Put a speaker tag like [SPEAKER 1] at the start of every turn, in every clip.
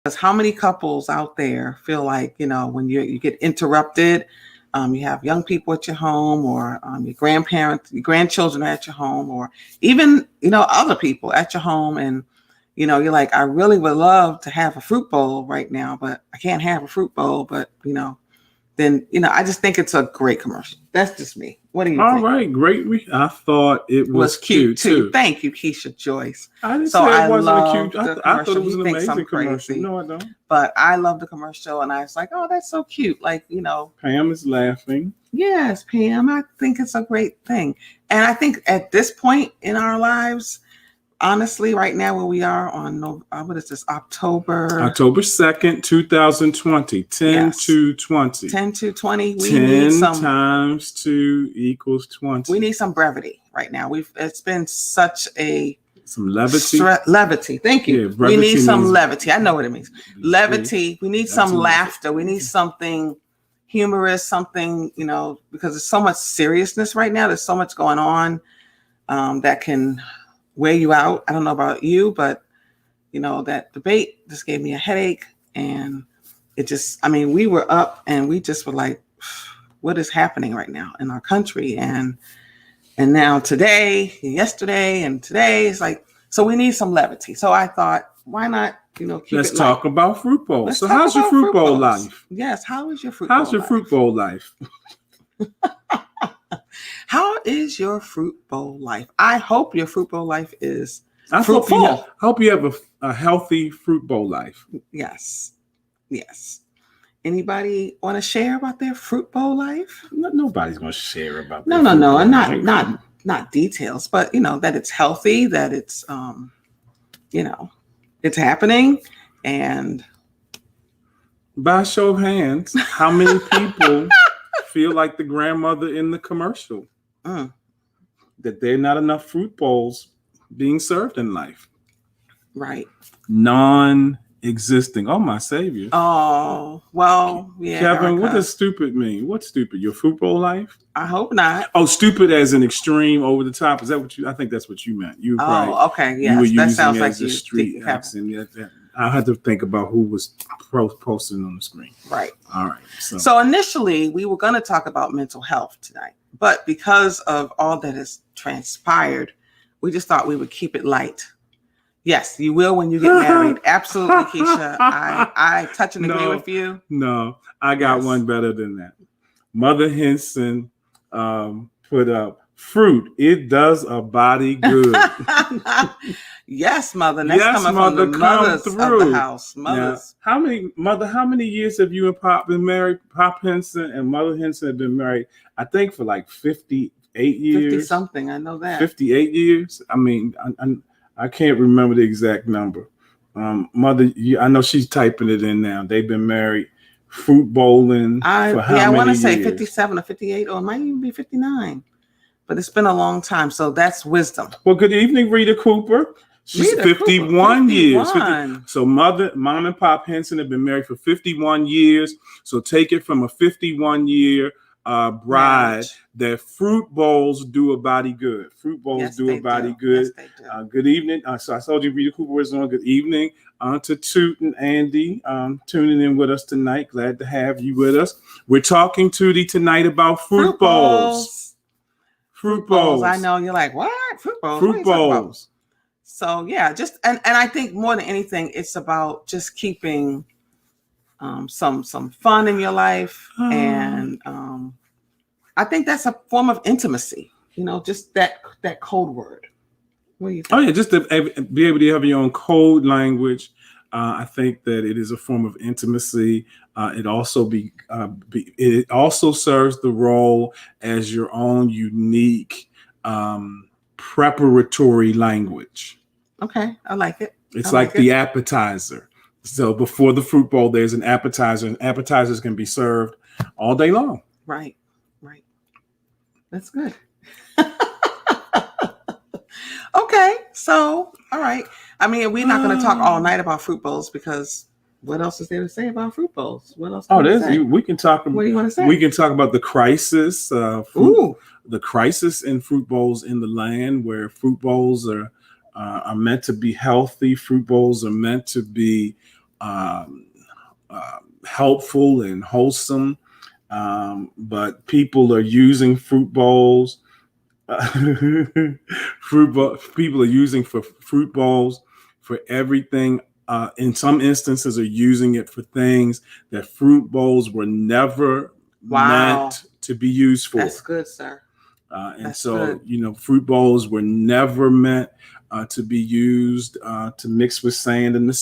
[SPEAKER 1] Because how many couples out there feel like, when you get interrupted, you have young people at your home, or your grandparents, your grandchildren are at your home, or even, other people at your home. And, you're like, I really would love to have a fruit bowl right now, but I can't have a fruit bowl. But, then, I just think it's a great commercial. That's just me. What do you think?
[SPEAKER 2] All right, great. I thought it was cute too.
[SPEAKER 1] Thank you, Keisha Joyce.
[SPEAKER 2] I didn't say it wasn't cute. I thought it was an amazing commercial.
[SPEAKER 1] Crazy.
[SPEAKER 2] No, I don't.
[SPEAKER 1] But I love the commercial, and I was like, oh, that's so cute. Like,
[SPEAKER 2] Pam is laughing.
[SPEAKER 1] Yes, Pam. I think it's a great thing. And I think at this point in our lives, honestly, right now where we are on, what is this, October
[SPEAKER 2] 2nd, 2020, 10/2/20.
[SPEAKER 1] 10/2/20. We
[SPEAKER 2] 10
[SPEAKER 1] need some
[SPEAKER 2] times 2 equals 20.
[SPEAKER 1] We need some brevity right now. It's been such
[SPEAKER 2] some levity.
[SPEAKER 1] Levity. Thank you.
[SPEAKER 2] Yeah,
[SPEAKER 1] we need some levity. I know what it means. Levity. We need some laughter. We need something humorous, something, because there's so much seriousness right now. There's so much going on that can wear you out. I don't know about you, but that debate just gave me a headache, and we were up and we just were like, what is happening right now in our country? And now today, yesterday, and today is like, so we need some levity. So I thought, why not,
[SPEAKER 2] let's talk about fruit bowls. So how's your fruit bowl life?
[SPEAKER 1] Yes. How is your fruit bowl life?
[SPEAKER 2] How's your fruit bowl life?
[SPEAKER 1] How is your fruit bowl life? I hope your fruit bowl life is fruitful.
[SPEAKER 2] I hope you have a healthy fruit bowl life.
[SPEAKER 1] Yes. Anybody want to share about their fruit bowl life?
[SPEAKER 2] Nobody's going to share about.
[SPEAKER 1] No, not details, but that it's healthy, that it's it's happening, and
[SPEAKER 2] by show of hands, how many people feel like the grandmother in the commercial? That there are not enough fruit bowls being served in life.
[SPEAKER 1] Right.
[SPEAKER 2] Non-existing. Oh, my savior.
[SPEAKER 1] Oh, well, yeah.
[SPEAKER 2] Kevin,
[SPEAKER 1] Erica.
[SPEAKER 2] What does stupid mean? What's stupid? Your fruit bowl life?
[SPEAKER 1] I hope not.
[SPEAKER 2] Oh, stupid as an extreme, over the top. Is that what I think that's what you meant. You probably,
[SPEAKER 1] okay. Yes, that sounds like
[SPEAKER 2] a street accent. I had to think about who was posting on the screen.
[SPEAKER 1] Right.
[SPEAKER 2] All right.
[SPEAKER 1] So initially, we were going to talk about mental health tonight, but because of all that has transpired, we just thought we would keep it light. Yes, you will when you get married. Absolutely, Keisha. I touch and agree with you.
[SPEAKER 2] No, I got one better than that. Mother Henson put up, fruit, it does a body good.
[SPEAKER 1] Yes, mother. That's coming from the mothers of the house. Mothers.
[SPEAKER 2] Now, how many years have you and Pop been married? Pop Henson and Mother Henson have been married, I think, for like 58 years.
[SPEAKER 1] 50 something. I know that.
[SPEAKER 2] 58 years. I mean, I can't remember the exact number. Mother, I know she's typing it in now. They've been married, fruit bowling.
[SPEAKER 1] I want to say 57 or 58, or it might even be 59. But it's been a long time, so that's wisdom.
[SPEAKER 2] Well, good evening, Rita Cooper. She's 51 years. So Mom and Pop Henson have been married for 51 years. So take it from a 51-year bride that fruit bowls do a body good. Fruit bowls do a body good. Yes, good evening. So I told you Rita Cooper was on. Good evening to Toot and Andy tuning in with us tonight. Glad to have you with us. We're talking to thee tonight about fruit bowls. Fruit bowls.
[SPEAKER 1] I know you're like, what? Fruit bowls.
[SPEAKER 2] Fruit bowls.
[SPEAKER 1] So yeah, just and I think more than anything, it's about just keeping some fun in your life, and I think that's a form of intimacy. Just that code word. What do you think?
[SPEAKER 2] Oh yeah, just to be able to have your own code language. I think that it is a form of intimacy. It also it also serves the role as your own unique preparatory language.
[SPEAKER 1] Okay, I like it.
[SPEAKER 2] It's like the appetizer. So before the fruit bowl, there's an appetizer, and appetizers can be served all day long.
[SPEAKER 1] Right. That's good. Okay, so all right. I mean, we're not going to talk all night about fruit bowls, because what else is there to say about fruit bowls? What else?
[SPEAKER 2] We can talk.
[SPEAKER 1] What do you want to say?
[SPEAKER 2] We can talk about the crisis. The crisis in fruit bowls in the land, where fruit bowls are meant to be healthy. Fruit bowls are meant to be um, helpful and wholesome. But people are using fruit bowls. People are using for fruit bowls for everything. In some instances, are using it for things that fruit bowls were never meant to be used for.
[SPEAKER 1] That's good, sir.
[SPEAKER 2] And so, good. Fruit bowls were never meant to be used to mix with sand in the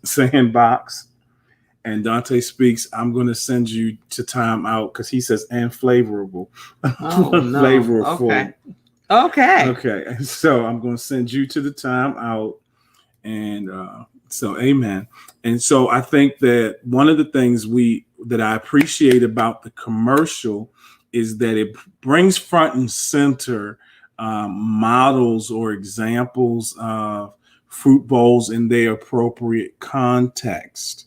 [SPEAKER 2] sandbox. And Dante speaks, I'm going to send you to time out because he says, and flavorable.
[SPEAKER 1] Oh, no.
[SPEAKER 2] Flavorful.
[SPEAKER 1] Okay.
[SPEAKER 2] And so I'm going to send you to the time out. And so, amen. And so I think that one of the things that I appreciate about the commercial is that it brings front and center models or examples of fruit bowls in their appropriate context.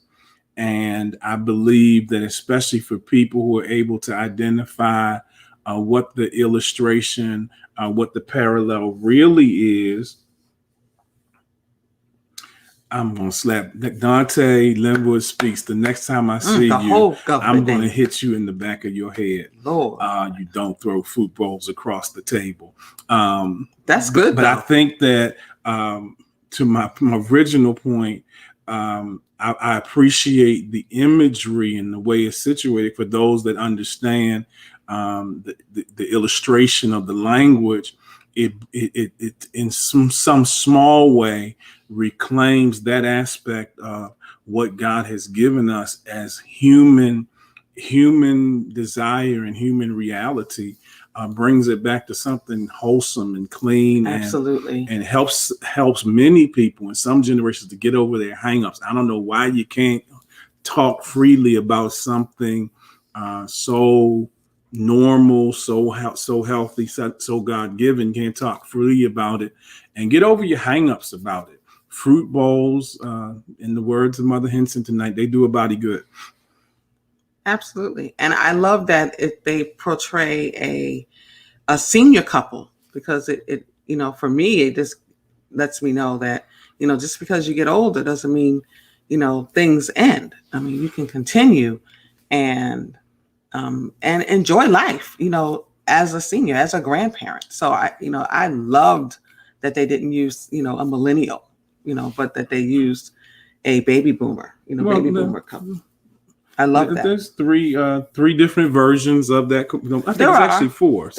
[SPEAKER 2] And I believe that especially for people who are able to identify what the illustration, what the parallel really is, I'm going to slap Dante Linwood speaks. The next time I see you, I'm going to hit you in the back of your head.
[SPEAKER 1] Lord.
[SPEAKER 2] You don't throw fruit bowls across the table.
[SPEAKER 1] That's good.
[SPEAKER 2] But I think that to my original point, I appreciate the imagery and the way it's situated for those that understand the illustration of the language. It in some small way reclaims that aspect of what God has given us as human desire and human reality, brings it back to something wholesome and clean.
[SPEAKER 1] Absolutely.
[SPEAKER 2] And helps many people in some generations to get over their hangups. I don't know why you can't talk freely about something so normal, so healthy, so God-given. Can't talk freely about it and get over your hangups about it. Fruit bowls, in the words of Mother Henson tonight, they do a body good.
[SPEAKER 1] Absolutely. And I love that they portray a senior couple, because it for me, it just lets me know that, just because you get older doesn't mean, things end. I mean, you can continue and enjoy life, as a senior, as a grandparent. So I loved that they didn't use, a millennial, but that they used a baby boomer, baby boomer couple. I love that.
[SPEAKER 2] There's three different versions of that. I think it's actually four.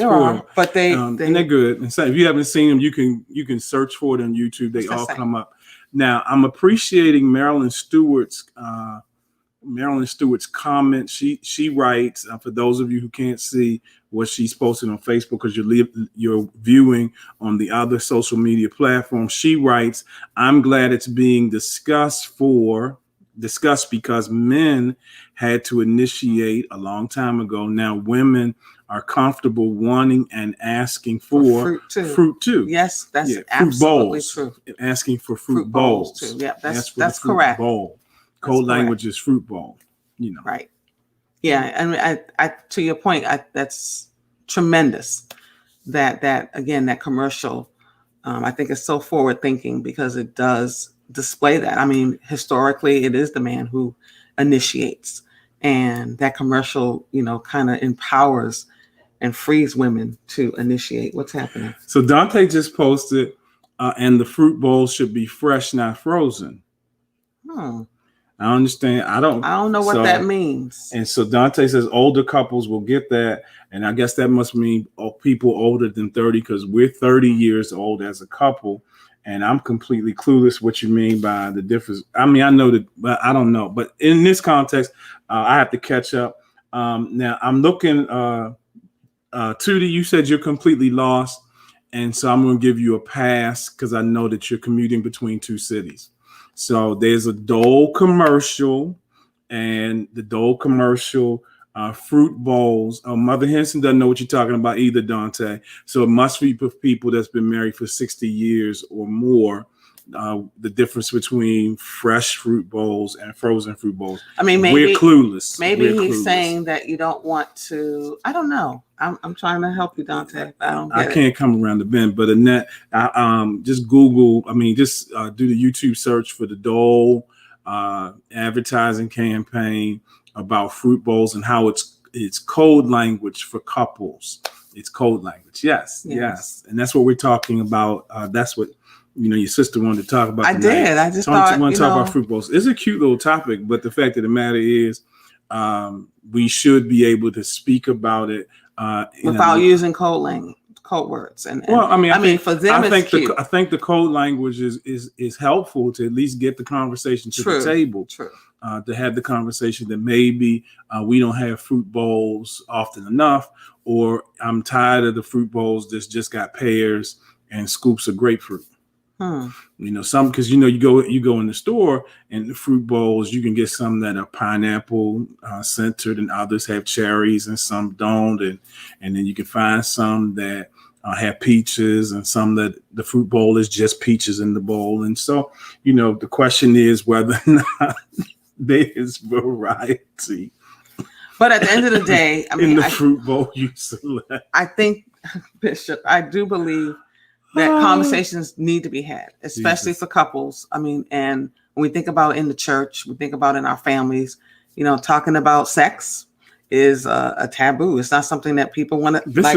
[SPEAKER 1] But
[SPEAKER 2] and they're good. And so if you haven't seen them, you can search for it on YouTube. They all come up. Now I'm appreciating Marilyn Stewart's comment. She writes, for those of you who can't see what she's posted on Facebook because you're viewing on the other social media platform. She writes, I'm glad it's being discussed because men had to initiate a long time ago. Now women are comfortable wanting and asking for fruit too.
[SPEAKER 1] Yes, that's absolutely true.
[SPEAKER 2] Asking for fruit bowls
[SPEAKER 1] too. Yeah, that's correct.
[SPEAKER 2] Bowl. Code language is fruit bowl.
[SPEAKER 1] Right. Yeah, and I to your point, that's tremendous. That again, that commercial, I think is so forward thinking because it does display that. I mean, historically, it is the man who initiates, and that commercial, kind of empowers and frees women to initiate. What's happening?
[SPEAKER 2] So Dante just posted, and the fruit bowl should be fresh, not frozen. I understand. I don't
[SPEAKER 1] know what that means.
[SPEAKER 2] And so Dante says older couples will get that. And I guess that must mean people older than 30, because we're 30 years old as a couple. And I'm completely clueless what you mean by the difference. I mean, I know that, but I don't know. But in this context, I have to catch up. Now I'm looking, Tootie, you said you're completely lost. And so I'm going to give you a pass because I know that you're commuting between two cities. So there's a Dole commercial, and the Dole commercial, fruit bowls. Mother Henson doesn't know what you're talking about either, Dante. So it must be for people that's been married for 60 years or more. The difference between fresh fruit bowls and frozen fruit bowls.
[SPEAKER 1] I mean, maybe
[SPEAKER 2] we're clueless.
[SPEAKER 1] Maybe he's saying that you don't want to. I don't know. I'm trying to help you, Dante. I
[SPEAKER 2] can't come around the bend, but Annette, just Google. I mean, just do the YouTube search for the Dole advertising campaign about fruit bowls and how it's code language for couples. It's code language. Yes. And that's what we're talking about. That's what, your sister wanted to talk about.
[SPEAKER 1] I did. I just want
[SPEAKER 2] to talk about fruit bowls. It's a cute little topic, but the fact of the matter is, we should be able to speak about it
[SPEAKER 1] without using code words. I think for them, it's cute.
[SPEAKER 2] I think the code language is helpful to at least get the conversation to the table.
[SPEAKER 1] True.
[SPEAKER 2] To have the conversation that maybe we don't have fruit bowls often enough, or I'm tired of the fruit bowls that's just got pears and scoops of grapefruit. Some, because you go in the store and the fruit bowls, you can get some that are pineapple centered and others have cherries and some don't, and then you can find some that have peaches and some that the fruit bowl is just peaches in the bowl. And so the question is whether or not there is variety.
[SPEAKER 1] But at the end of the day,
[SPEAKER 2] in the fruit bowl you select,
[SPEAKER 1] I think, Bishop, I do believe that conversations need to be had, especially for couples. And when we think about in the church, we think about in our families, talking about sex is a taboo. It's not something that people want to.
[SPEAKER 2] This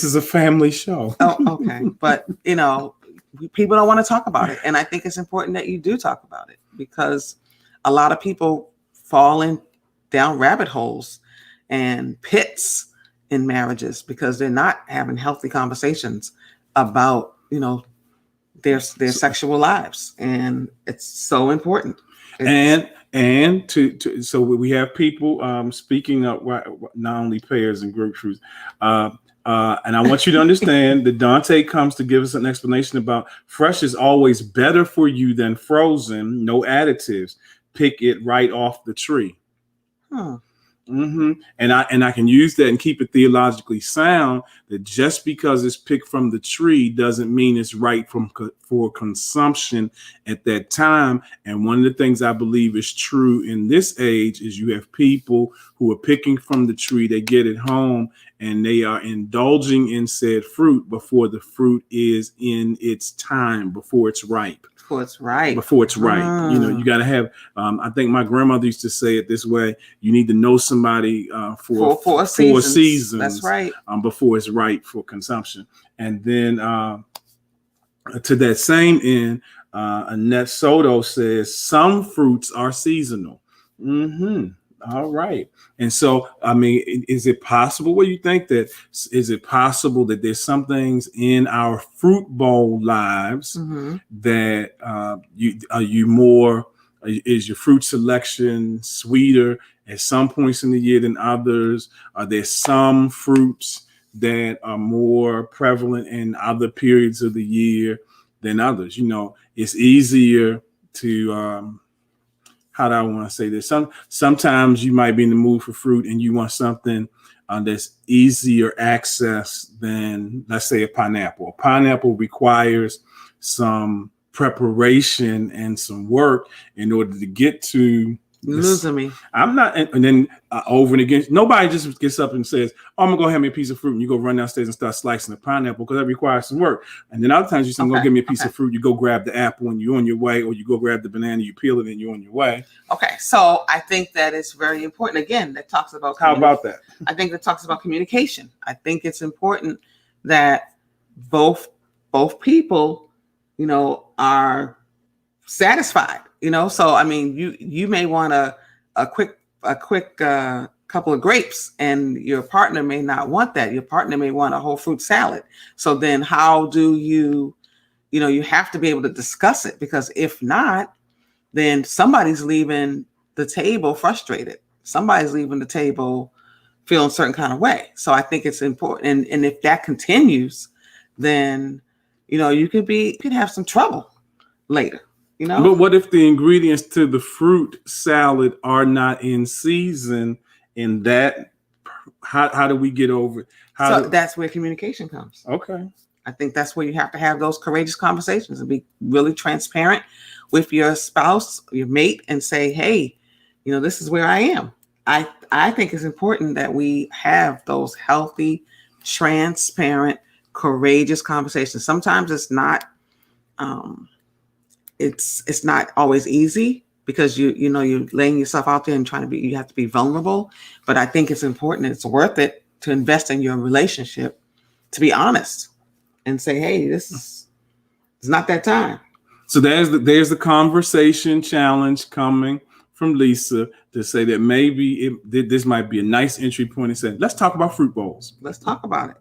[SPEAKER 2] is a family show.
[SPEAKER 1] Oh, okay. But people don't want to talk about it, and I think it's important that you do talk about it, because a lot of people fall down rabbit holes and pits in marriages because they're not having healthy conversations about their sexual lives, and it's so important. So we have people speaking up, not only pears and grapefruits, and I want you to understand that Dante comes to give us an explanation about fresh is always better for you than frozen, no additives. Pick it right off the tree. And I can use that and keep it theologically sound, that just because it's picked from the tree doesn't mean it's right for consumption at that time. And one of the things I believe is true in this age is you have people who are picking from the tree, they get it home, and they are indulging in said fruit before the fruit is in its time, before it's ripe. Before it's ripe.
[SPEAKER 2] You got to have, I think my grandmother used to say it this way: you need to know somebody for 4 seasons.
[SPEAKER 1] That's right.
[SPEAKER 2] Before it's ripe for consumption. And then to that same end, Annette Soto says some fruits are seasonal. All right. And so, is it possible? What do you think is it possible that there's some things in our fruit bowl lives that is your fruit selection sweeter at some points in the year than others? Are there some fruits that are more prevalent in other periods of the year than others? It's easier to, how do I want to say this? Sometimes you might be in the mood for fruit and you want something that's easier access than, let's say, a pineapple. A pineapple requires some preparation and some work in order to get to.
[SPEAKER 1] Losing me.
[SPEAKER 2] I'm not, and then over and again, nobody just gets up and says, "Oh, I'm gonna go have me a piece of fruit," and you go run downstairs and start slicing the pineapple, because that requires some work. And then other times you say, "Go give me a piece of fruit," you go grab the apple and you're on your way, or you go grab the banana, you peel it, and you're on your way.
[SPEAKER 1] Okay, so I think that it's very important. Again, that talks about
[SPEAKER 2] how about that?
[SPEAKER 1] I think that talks about communication. I think it's important that both people, are satisfied. So you may want a quick couple of grapes, and your partner may not want that. Your partner may want a whole fruit salad. So then how do you have to be able to discuss it, because if not, then somebody's leaving the table frustrated. Somebody's leaving the table feeling a certain kind of way. So I think it's important. And if that continues, then, you could have some trouble later.
[SPEAKER 2] But what if the ingredients to the fruit salad are not in season? In that, how do we get over it?
[SPEAKER 1] That's where communication comes.
[SPEAKER 2] Okay.
[SPEAKER 1] I think that's where you have to have those courageous conversations and be really transparent with your spouse, your mate, and say, "Hey, this is where I am." I think it's important that we have those healthy, transparent, courageous conversations. Sometimes it's not it's not always easy because you're laying yourself out there and you have to be vulnerable. But I think it's important and it's worth it to invest in your relationship, to be honest and say, hey, it's not that time.
[SPEAKER 2] So there's the conversation challenge coming from Lisa to say that maybe this might be a nice entry point and say, let's talk about fruit bowls.
[SPEAKER 1] Let's talk about it.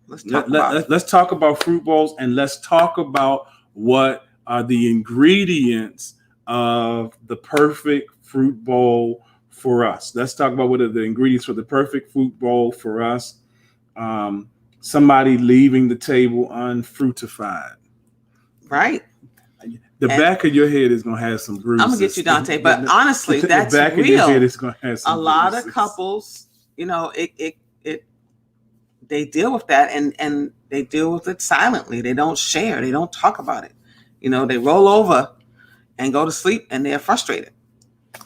[SPEAKER 2] Let's talk about fruit bowls, and let's talk about what are the ingredients of the perfect fruit bowl for us. Let's talk about what are the ingredients for the perfect fruit bowl for us. Somebody leaving the table unfruitified.
[SPEAKER 1] Right.
[SPEAKER 2] The back of your head is going to have some bruises.
[SPEAKER 1] I'm going to get you, Dante. But honestly, that's
[SPEAKER 2] the back
[SPEAKER 1] real.
[SPEAKER 2] Of your head is going to have some
[SPEAKER 1] a lot
[SPEAKER 2] bruises.
[SPEAKER 1] of couples, they deal with that and they deal with it silently. They don't share. They don't talk about it. They roll over and go to sleep and they're frustrated.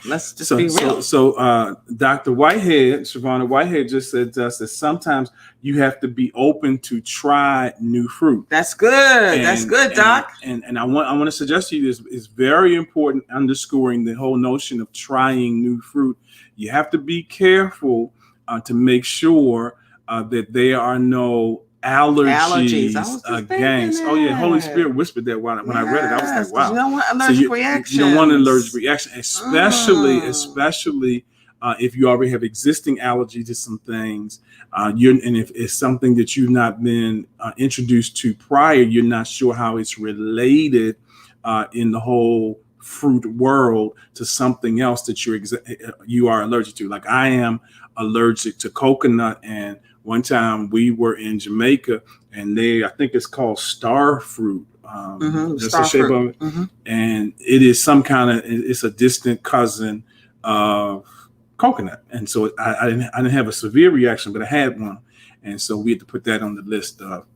[SPEAKER 1] Let's just be real.
[SPEAKER 2] So Dr. Whitehead, Shavonna Whitehead just said to us that sometimes you have to be open to try new fruit.
[SPEAKER 1] That's good. That's good, Doc.
[SPEAKER 2] And I want to suggest to you this is very important, underscoring the whole notion of trying new fruit. You have to be careful to make sure that there are no allergies against. Oh yeah, Holy Spirit whispered that when I read it. I was like, wow.
[SPEAKER 1] You don't want allergic reactions.
[SPEAKER 2] You don't want an allergic reaction, especially if you already have existing allergy to some things. And if it's something that you've not been introduced to prior, you're not sure how it's related in the whole fruit world to something else that you are allergic to. Like I am allergic to coconut, and one time we were in Jamaica and I think it's called star fruit. That's the shape of it. Mm-hmm. And it is it's a distant cousin of coconut. And so I didn't have a severe reaction, but I had one. And so we had to put that on the list of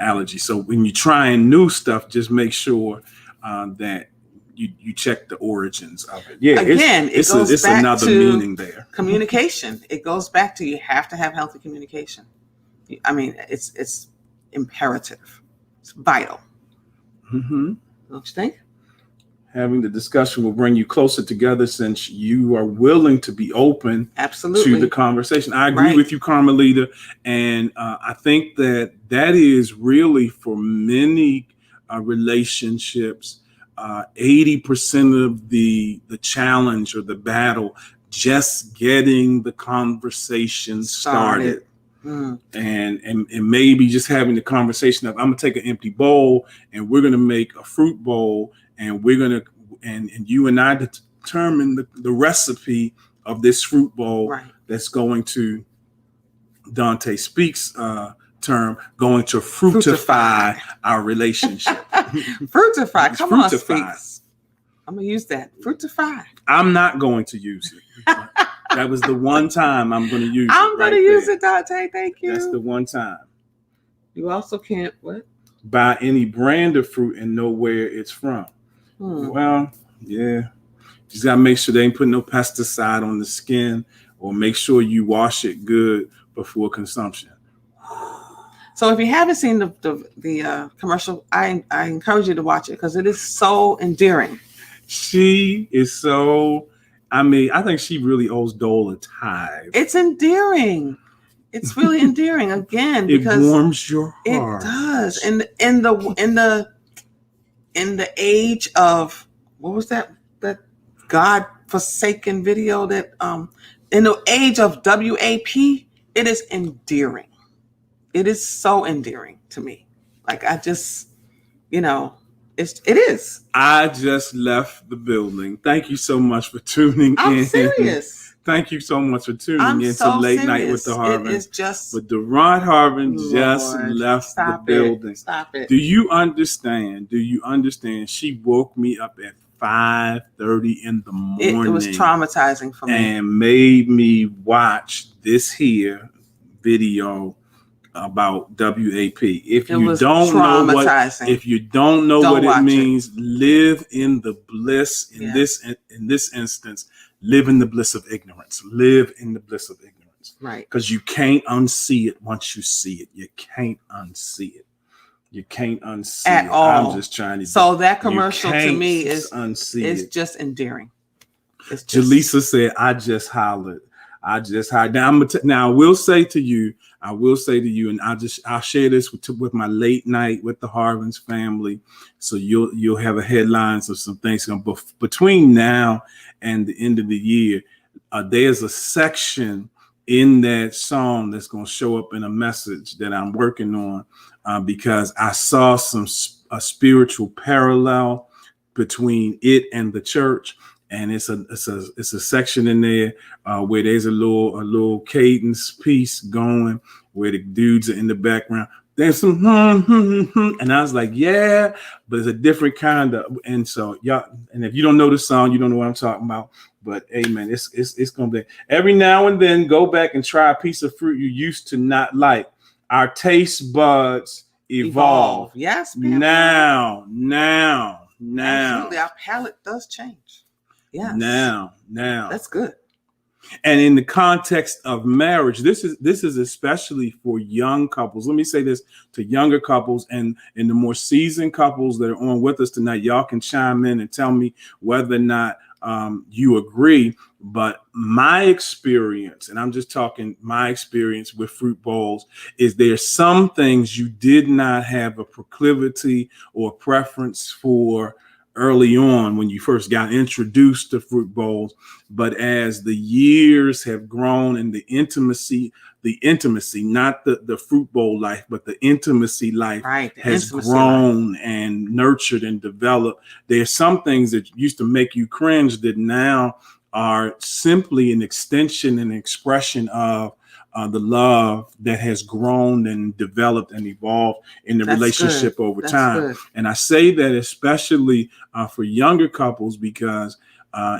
[SPEAKER 2] allergies. So when you're trying new stuff, just make sure that you check the origins of it. Yeah,
[SPEAKER 1] again, it's
[SPEAKER 2] another meaning there.
[SPEAKER 1] Communication. It goes back to you have to have healthy communication. I mean, it's imperative. It's vital.
[SPEAKER 2] Mm-hmm.
[SPEAKER 1] Don't you think?
[SPEAKER 2] Having the discussion will bring you closer together since you are willing to be open
[SPEAKER 1] absolutely
[SPEAKER 2] to the conversation. I agree with you, Carmelita. And I think that is really for many relationships, 80% of the challenge or the battle, just getting the conversation started. And maybe just having the conversation of, I'm gonna take an empty bowl and we're gonna make a fruit bowl, and we're gonna and you and I determine the recipe of this fruit bowl that's going to, Dante speaks term, going to fruitify our relationship.
[SPEAKER 1] Fruitify. Come on, Speaks. I'm gonna use that. Fruitify.
[SPEAKER 2] I'm not going to use it. That was the one time I'm going to use it.
[SPEAKER 1] I'm going to use it, Dante. Thank you.
[SPEAKER 2] That's the one time.
[SPEAKER 1] You also can't
[SPEAKER 2] buy any brand of fruit and know where it's from. Well, yeah. Just got to make sure they ain't putting no pesticide on the skin, or make sure you wash it good before consumption.
[SPEAKER 1] So if you haven't seen the commercial, I encourage you to watch it because it is so endearing.
[SPEAKER 2] She is so, I think she really owes Dole a tithe.
[SPEAKER 1] It's endearing. It's really endearing again because
[SPEAKER 2] it warms your heart.
[SPEAKER 1] It does. And in the age of, what was that God-forsaken video that in the age of WAP, it is endearing. It is so endearing to me. Like I just, it is.
[SPEAKER 2] I just left the building. Thank you so much for tuning in.
[SPEAKER 1] I'm serious.
[SPEAKER 2] Thank you so much for tuning in to Late Night with the Harvin.
[SPEAKER 1] It is just.
[SPEAKER 2] But Deron Harvin just left the building.
[SPEAKER 1] Stop it.
[SPEAKER 2] Do you understand? She woke me up at 5:30 in the morning.
[SPEAKER 1] It was traumatizing for me.
[SPEAKER 2] And made me watch this here video about WAP. If you don't know what it means, live in the bliss in this instance. Live in the bliss of ignorance. Live in the bliss of ignorance.
[SPEAKER 1] Right.
[SPEAKER 2] Because you can't unsee it once you see it. You can't unsee it. You can't unsee
[SPEAKER 1] at
[SPEAKER 2] it.
[SPEAKER 1] all.
[SPEAKER 2] I'm just trying to.
[SPEAKER 1] So that commercial to me is just endearing. It's just.
[SPEAKER 2] Jaleesa said, "I just hollered. I just hollered." Now I will say to you, and I'll share this with my late night with the Harvin's family, so you'll have a headlines of some things. But between now and the end of the year, there's a section in that song that's going to show up in a message that I'm working on, because I saw a spiritual parallel between it and the church. And it's a section in there where there's a little cadence piece going where the dudes are in the background. There's some and I was like, yeah, but it's a different kind of. And so y'all, and if you don't know the song, you don't know what I'm talking about. But hey, man, it's gonna be every now and then. Go back and try a piece of fruit you used to not like. Our taste buds evolve.
[SPEAKER 1] Yes,
[SPEAKER 2] now.
[SPEAKER 1] Absolutely, our palate does change. Yes.
[SPEAKER 2] Now.
[SPEAKER 1] That's good.
[SPEAKER 2] And in the context of marriage, this is especially for young couples. Let me say this to younger couples and the more seasoned couples that are on with us tonight. Y'all can chime in and tell me whether or not you agree. But my experience, and I'm just talking my experience with fruit bowls, is there's some things you did not have a proclivity or preference for early on when you first got introduced to fruit bowls. But as the years have grown and the intimacy, not the fruit bowl life, but the intimacy life has grown and nurtured and developed. There's some things that used to make you cringe that now are simply an extension and expression of the love that has grown and developed and evolved in the relationship over time. Good. And I say that especially for younger couples, because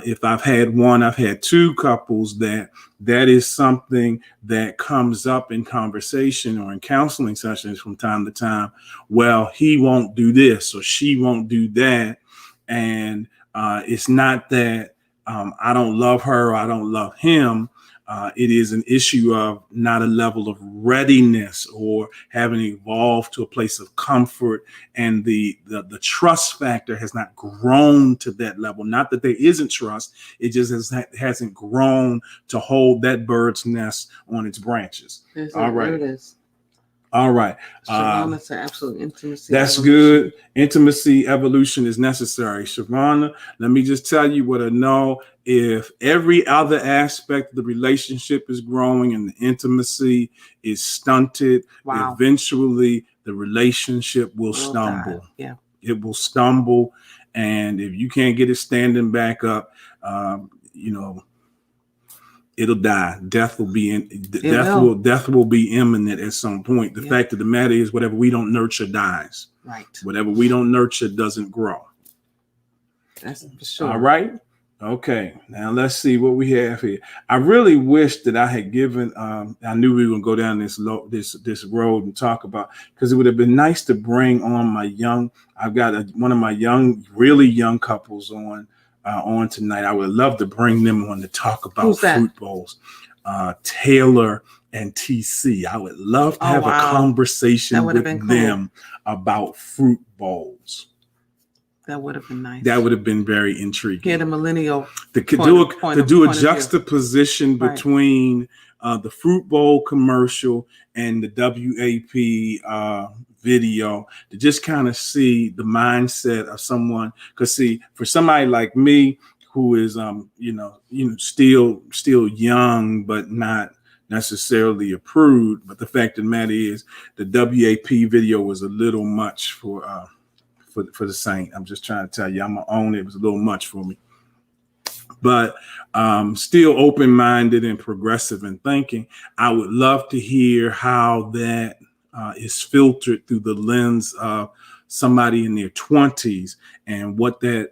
[SPEAKER 2] if I've had one, I've had two couples that is something that comes up in conversation or in counseling sessions from time to time. Well, he won't do this or she won't do that. And it's not that I don't love her or I don't love him. It is an issue of not a level of readiness or having evolved to a place of comfort, and the trust factor has not grown to that level. Not that there isn't trust, it just hasn't grown to hold that bird's nest on its branches. All right. There it is. All right.
[SPEAKER 1] Absolute intimacy.
[SPEAKER 2] That's evolution. Good. Intimacy evolution is necessary. Shavonna, let me just tell you what I know. If every other aspect of the relationship is growing and the intimacy is stunted, eventually the relationship will stumble.
[SPEAKER 1] Die. Yeah.
[SPEAKER 2] It will stumble. And if you can't get it standing back up, it'll die. Death will be imminent at some point. The fact of the matter is, whatever we don't nurture dies.
[SPEAKER 1] Right.
[SPEAKER 2] Whatever we don't nurture doesn't grow.
[SPEAKER 1] That's for sure.
[SPEAKER 2] All right. Okay. Now let's see what we have here. I really wish that I had given. I knew we were going to go down this road and talk about, because it would have been nice to bring on my young. I've got one of my really young couples on tonight. I would love to bring them on to talk about fruit bowls. Taylor and TC. I would love to have a conversation with them about fruit bowls.
[SPEAKER 1] That would have been nice.
[SPEAKER 2] That would have been very intriguing.
[SPEAKER 1] Get a millennial
[SPEAKER 2] to do a juxtaposition between the fruit bowl commercial and the WAP video, to just kind of see the mindset of someone. Because see, for somebody like me who is still young but not necessarily approved, but the fact of the matter is the WAP video was a little much for the Saint. I'm just trying to tell you, I'm gonna own it. It was a little much for me. But still open-minded and progressive in thinking. I would love to hear how that is filtered through the lens of somebody in their 20s and what they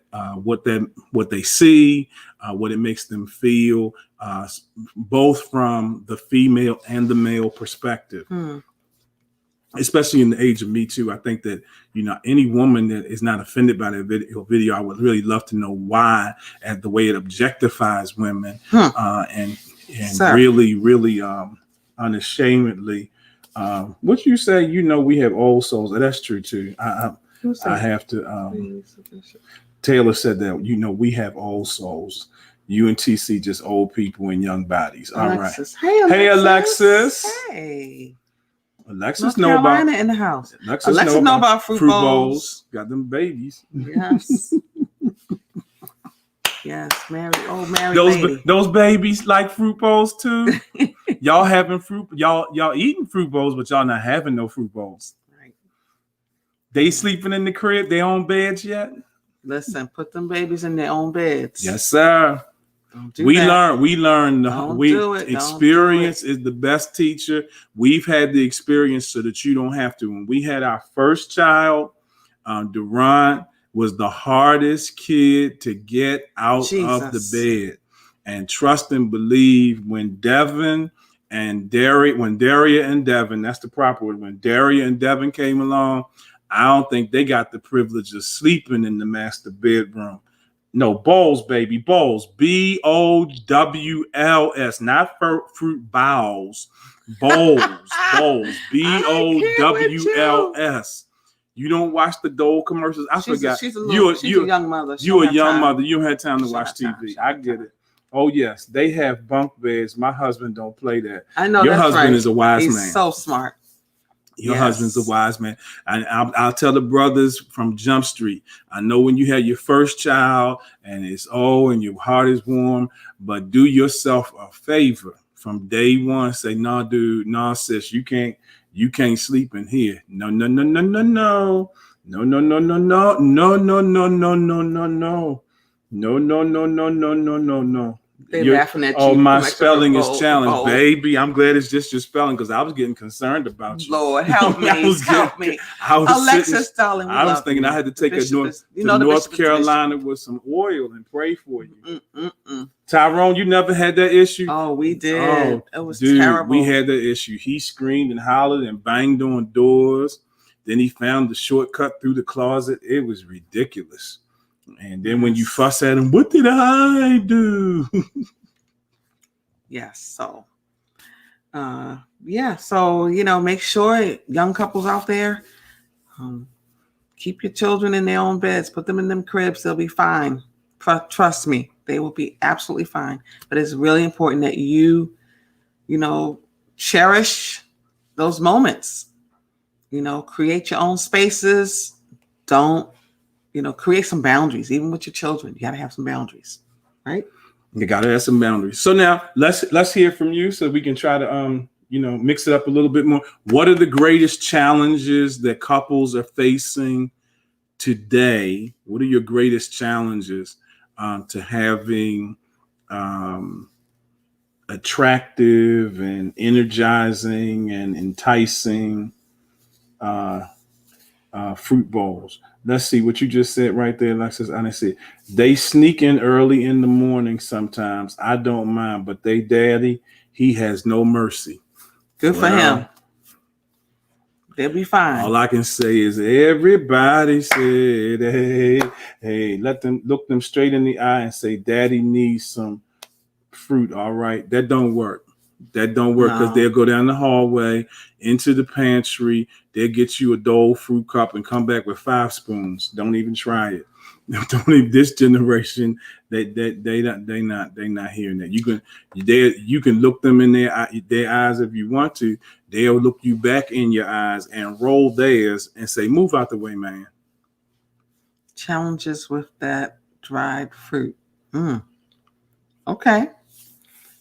[SPEAKER 2] see, what it makes them feel, both from the female and the male perspective. Especially in the age of Me Too. I think that, any woman that is not offended by that video, I would really love to know why, and the way it objectifies women, and really, really unashamedly What you say? We have old souls. That's true too. I have to. Taylor said that. We have old souls. You and TC just old people in young bodies.
[SPEAKER 1] Alexis.
[SPEAKER 2] All right. Hey, Alexis.
[SPEAKER 1] Hey.
[SPEAKER 2] Alexis
[SPEAKER 1] North Carolina
[SPEAKER 2] about
[SPEAKER 1] in the house.
[SPEAKER 2] Alexis know about fruit bowls. Got them babies.
[SPEAKER 1] Yes. Yes, Mary lady.
[SPEAKER 2] Those babies like fruit bowls too. Y'all having fruit? Y'all eating fruit bowls, but y'all not having no fruit bowls.
[SPEAKER 1] Right.
[SPEAKER 2] They sleeping in the crib, they own beds yet?
[SPEAKER 1] Listen, put them babies in their own beds.
[SPEAKER 2] Yes, sir. We learn. Experience is the best teacher. We've had the experience so that you don't have to. When we had our first child, Durant was the hardest kid to get out of the bed. And trust and believe, when Daria and Devin, that's the proper word, when Daria and Devin came along, I don't think they got the privilege of sleeping in the master bedroom. No, bowls, baby, bowls. BOWLS, not fruit bowls. Bowls, bowls. BOWLS. You don't watch the Dole commercials. I forgot.
[SPEAKER 1] She's a young mother.
[SPEAKER 2] You're a young mother. You don't have time to watch TV. I get it. Oh yes, they have bunk beds. My husband don't play that.
[SPEAKER 1] I know.
[SPEAKER 2] Your husband is a wise man.
[SPEAKER 1] He's so smart.
[SPEAKER 2] Your husband's a wise man. And I'll tell the brothers from Jump Street, I know when you had your first child and it's and your heart is warm, but do yourself a favor from day one. Say, no, dude, no, sis, you can't sleep in here. No.
[SPEAKER 1] They're laughing at you.
[SPEAKER 2] Oh, my spelling is challenged, baby. I'm glad it's just your spelling because I was getting concerned about you.
[SPEAKER 1] Lord, help me. Help me. Alexis, darling,
[SPEAKER 2] I was thinking I had to take to North Carolina with some oil and pray for you. Tyrone, you never had that issue?
[SPEAKER 1] Oh, we did. Oh, it was terrible.
[SPEAKER 2] We had that issue. He screamed and hollered and banged on doors. Then he found the shortcut through the closet. It was ridiculous. And then when you fuss at him, what did I do?
[SPEAKER 1] Yes. So, So, make sure young couples out there, keep your children in their own beds, put them in them cribs. They'll be fine. Trust me, they will be absolutely fine. But it's really important that you cherish those moments, create your own spaces. Don't, create some boundaries, even with your children. You got to have some boundaries, right?
[SPEAKER 2] You got to have some boundaries. So now let's hear from you so we can try to, mix it up a little bit more. What are the greatest challenges that couples are facing today? What are your greatest challenges to having attractive and energizing and enticing fruit bowls? Let's see what you just said right there, Alexis. I see. They sneak in early in the morning sometimes. I don't mind, but they daddy, he has no mercy.
[SPEAKER 1] Good for him. They'll be fine.
[SPEAKER 2] All I can say is everybody said, hey, let them look them straight in the eye and say, daddy needs some fruit. All right. That don't work. That don't work because they'll go down the hallway into the pantry. They'll get you a Dole fruit cup and come back with 5 spoons. Don't even try it. Don't even. This generation, they not hearing that. You can look them in their eyes if you want to. They'll look you back in your eyes and roll theirs and say, "Move out the way, man."
[SPEAKER 1] Challenges with that dried fruit. Okay,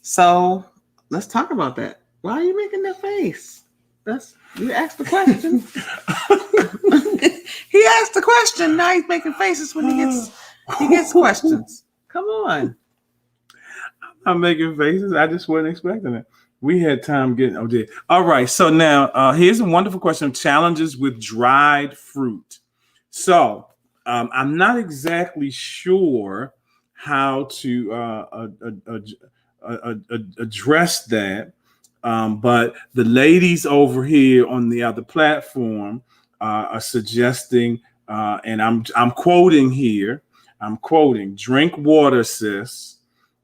[SPEAKER 1] so let's talk about that. Why are you making that face? You asked the question. He asked the question. Now he's making faces when he gets questions. Come on.
[SPEAKER 2] I'm making faces. I just wasn't expecting it. We had time getting dear. All right. So now here's a wonderful question of challenges with dried fruit. So I'm not exactly sure how to address that. But the ladies over here on the other platform are suggesting, and I'm quoting here. I'm quoting: drink water, sis.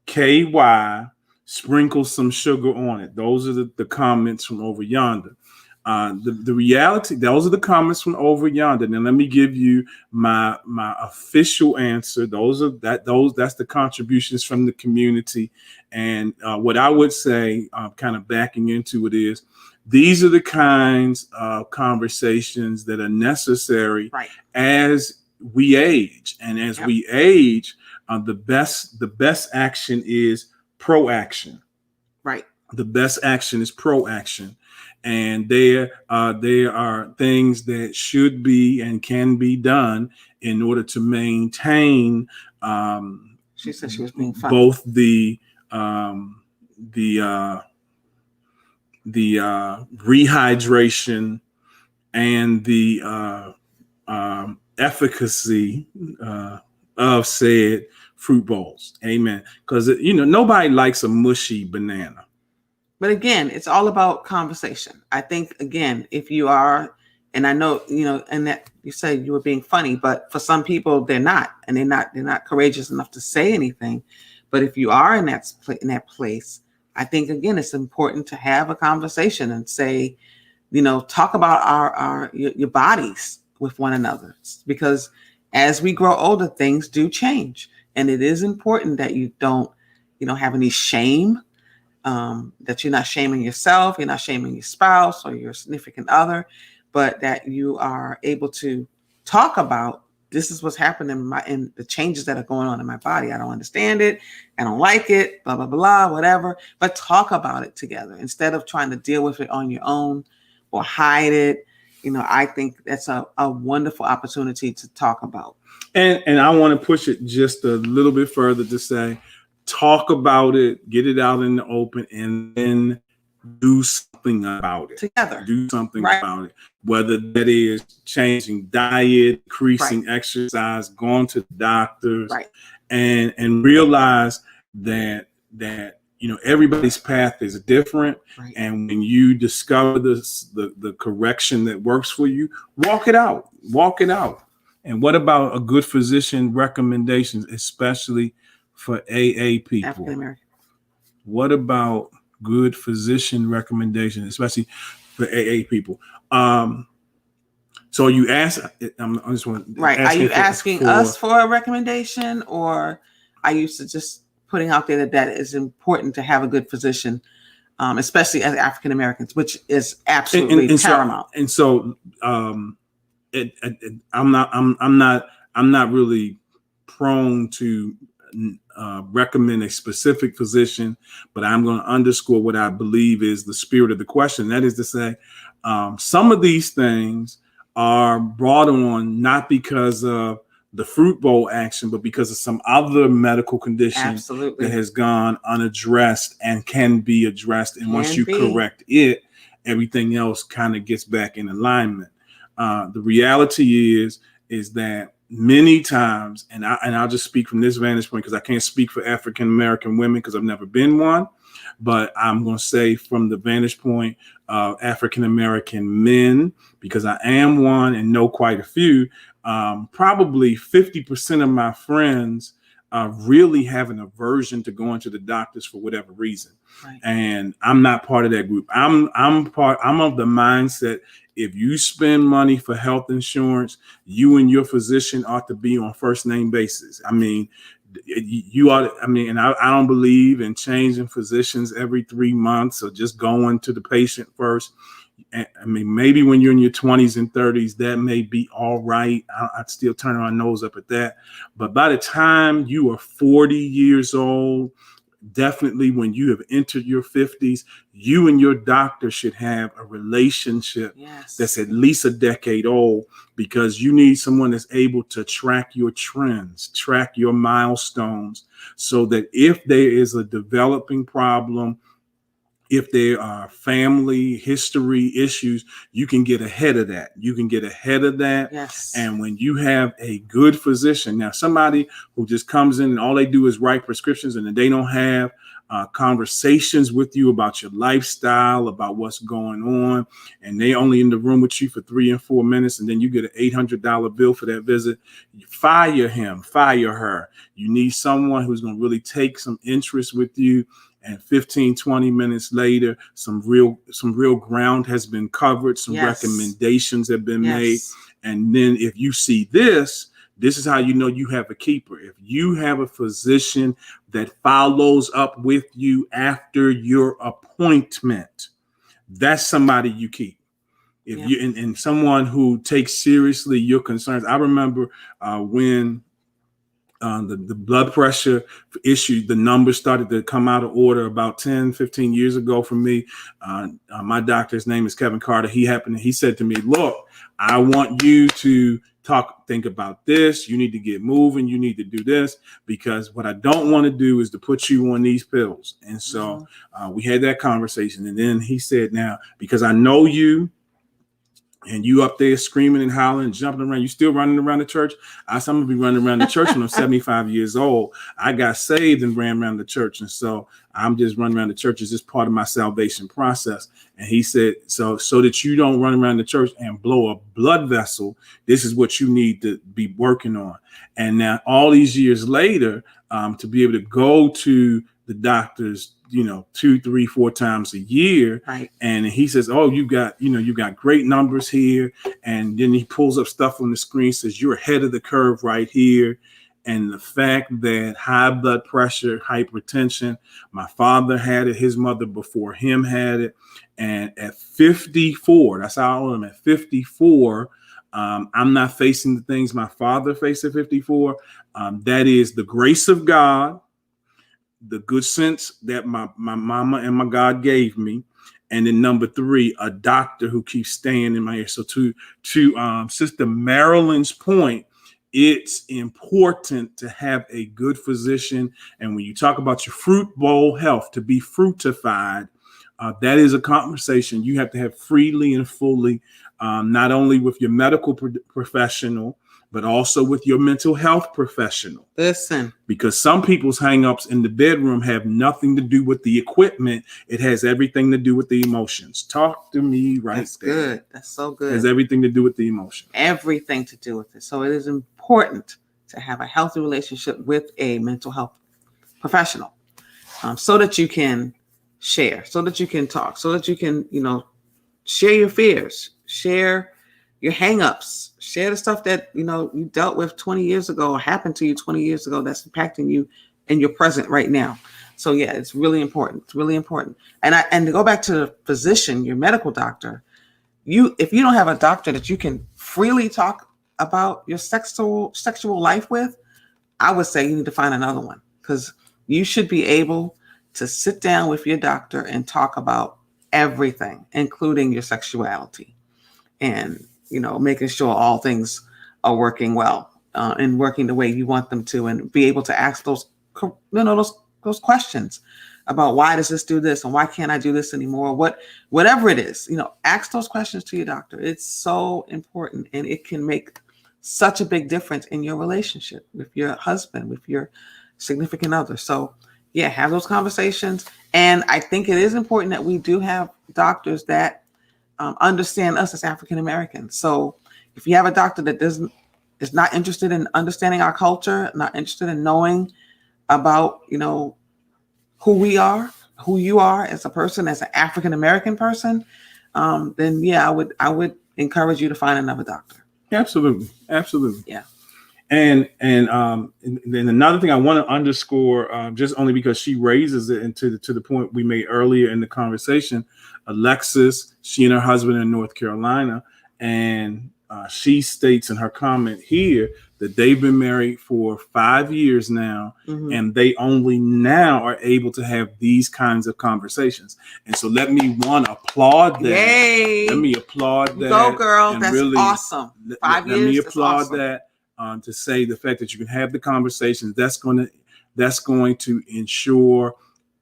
[SPEAKER 2] KY, sprinkle some sugar on it. Those are the comments from over yonder. The reality, those are the comments from over yonder. Now let me give you my official answer. That's the contributions from the community. And what I would say, kind of backing into it, is these are the kinds of conversations that are necessary as we age. And as we age, the best action is proaction.
[SPEAKER 1] Right.
[SPEAKER 2] The best action is proaction. And there are things that should be and can be done in order to maintain.
[SPEAKER 1] She said she was being funny.
[SPEAKER 2] Both the rehydration and the efficacy of said fruit bowls. Amen. Because nobody likes a mushy banana.
[SPEAKER 1] But again, it's all about conversation. I think, again, if you are, and I know, and that you said you were being funny, but for some people they're not, and they're not courageous enough to say anything. But if you are in that place, I think, again, it's important to have a conversation and say, talk about your bodies with one another, because as we grow older, things do change, and it is important that you don't, have any shame. That you're not shaming yourself, you're not shaming your spouse or your significant other, but that you are able to talk about, this is what's happening in the changes that are going on in my body. I don't understand it. I don't like it, blah, blah, blah, whatever. But talk about it together instead of trying to deal with it on your own or hide it. I think that's a wonderful opportunity to talk about.
[SPEAKER 2] And I want to push it just a little bit further to say, talk about it, get it out in the open, and then do something about it.
[SPEAKER 1] Together.
[SPEAKER 2] Do something about it. Whether that is changing diet, increasing exercise, going to the doctors, and realize that everybody's path is different. And when you discover the correction that works for you, walk it out. Walk it out. And what about a good physician recommendations, especially for AA people?
[SPEAKER 1] African American.
[SPEAKER 2] What about good physician recommendations, especially for AA people? So you ask, I just want
[SPEAKER 1] are you asking us for a recommendation, or are you just putting out there that is important to have a good physician, especially as African Americans, which is absolutely paramount.
[SPEAKER 2] I'm not really prone to recommend a specific physician, but I'm going to underscore what I believe is the spirit of the question. That is to say, some of these things are brought on not because of the fruit bowl action, but because of some other medical condition that has gone unaddressed and can be addressed. And once you correct it, everything else kind of gets back in alignment. The reality is that many times, and I'll just speak from this vantage point because I can't speak for African American women because I've never been one, but I'm going to say from the vantage point of African American men, because I am one and know quite a few, probably 50% of my friends really have an aversion to going to the doctors for whatever reason. And I'm not part of that group. I'm of the mindset, if you spend money for health insurance, you and your physician ought to be on first name basis. I mean, you ought to, and I don't believe in changing physicians every 3 months or just going to the patient first. Maybe when you're in your 20s and 30s, that may be all right. I'd still turn my nose up at that. But by the time you are 40 years old, definitely when you have entered your 50s, you and your doctor should have a relationship that's at least a decade old, because you need someone that's able to track your trends, track your milestones, so that if there is a developing problem, if there are family history issues, you can get ahead of that. And when you have a good physician, now somebody who just comes in and all they do is write prescriptions and they don't have conversations with you about your lifestyle, about what's going on, and they only in the room with you for 3 and 4 minutes, and then you get an $800 bill for that visit. You fire him, fire her. You need someone who's going to really take some interest with you. And 15, 20 minutes later, some real ground has been covered. Some recommendations have been made. And then if you see this is how you know you have a keeper. If you have a physician that follows up with you after your appointment, that's somebody you keep. If you and someone who takes seriously your concerns. I remember when the blood pressure issue, the numbers started to come out of order about 10, 15 years ago for me. My doctor's name is Kevin Carter. He said to me, look, I want you to think about this. You need to get moving. You need to do this, because what I don't want to do is to put you on these pills. And so we had that conversation. And then he said, now, because I know you, and you up there screaming and hollering and jumping around, you still running around the church. I'm going to be running around the church when I'm 75 years old. I got saved and ran around the church. And so I'm just running around the church as just part of my salvation process. And he said, so that you don't run around the church and blow a blood vessel, this is what you need to be working on. And now all these years later, to be able to go to the doctors, 2, 3, 4 times a year.
[SPEAKER 1] Right.
[SPEAKER 2] And he says, oh, you got great numbers here. And then he pulls up stuff on the screen, says you're ahead of the curve right here. And the fact that high blood pressure, hypertension, my father had it, his mother before him had it. And at 54, that's how old I am, at 54, I'm not facing the things my father faced at 54. That is the grace of God, the good sense that my mama and my God gave me. And then number 3, a doctor who keeps staying in my ear. So to Sister Marilyn's point, it's important to have a good physician. And when you talk about your fruit bowl health, to be fruitified, that is a conversation you have to have freely and fully, not only with your medical professional, but also with your mental health professional.
[SPEAKER 1] Listen.
[SPEAKER 2] Because some people's hangups in the bedroom have nothing to do with the equipment. It has everything to do with the emotions. Talk to me right
[SPEAKER 1] That's
[SPEAKER 2] there.
[SPEAKER 1] good. That's so good.
[SPEAKER 2] It has everything to do with the emotion.
[SPEAKER 1] Everything to do with it. So it is important to have a healthy relationship with a mental health professional, so that you can share, so that you can talk, so that you can, share your fears, share your hangups, share the stuff that, you dealt with 20 years ago or happened to you 20 years ago that's impacting you in your present right now. So yeah, it's really important. It's really important. And to go back to the physician, your medical doctor, if you don't have a doctor that you can freely talk about your sexual life with, I would say you need to find another one, because you should be able to sit down with your doctor and talk about everything, including your sexuality, and making sure all things are working well and working the way you want them to, and be able to ask those questions about why does this do this and why can't I do this anymore? Whatever it is, ask those questions to your doctor. It's so important, and it can make such a big difference in your relationship with your husband, with your significant other. So yeah, have those conversations. And I think it is important that we do have doctors that understand us as African Americans. So if you have a doctor that is not interested in understanding our culture, not interested in knowing about, who we are, who you are as a person, as an African American person, then yeah, I would encourage you to find another doctor.
[SPEAKER 2] Absolutely.
[SPEAKER 1] Yeah.
[SPEAKER 2] And then another thing I want to underscore, just only because she raises it to the point we made earlier in the conversation, Alexis, she and her husband are in North Carolina, and she states in her comment here that they've been married for 5 years now, and they only now are able to have these kinds of conversations. And so let me applaud that.
[SPEAKER 1] Yay!
[SPEAKER 2] Let me applaud that.
[SPEAKER 1] Go, girl. That's
[SPEAKER 2] really,
[SPEAKER 1] awesome. 5 years.
[SPEAKER 2] Let me applaud
[SPEAKER 1] awesome.
[SPEAKER 2] that. To say the fact that you can have the conversations, that's going to ensure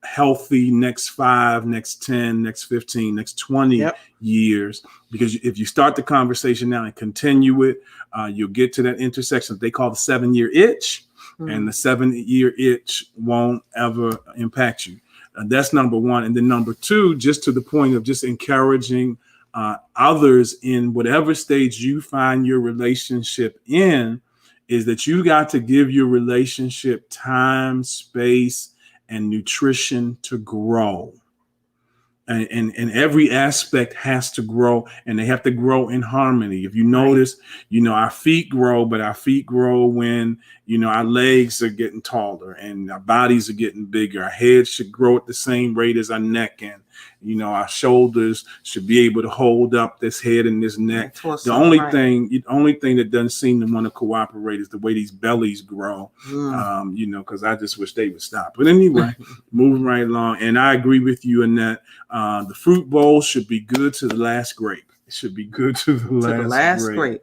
[SPEAKER 2] healthy next 5, next 10, next 15, next 20 years. Because if you start the conversation now and continue it, you'll get to that intersection they call the 7-year itch, and the 7-year itch won't ever impact you. that's number one. And then number two, just to the point of just encouraging others in whatever stage you find your relationship in, is that you got to give your relationship time, space, and nutrition to grow. And every aspect has to grow, and they have to grow in harmony. If you notice, our feet grow, but our feet grow when, our legs are getting taller and our bodies are getting bigger. Our heads should grow at the same rate as our neck, and, our shoulders should be able to hold up this head and this neck. The only thing that doesn't seem to want to cooperate is the way these bellies grow, because I just wish they would stop. But anyway, moving right along. And I agree with you in that the fruit bowl should be good to the last grape. It should be good to the last grape.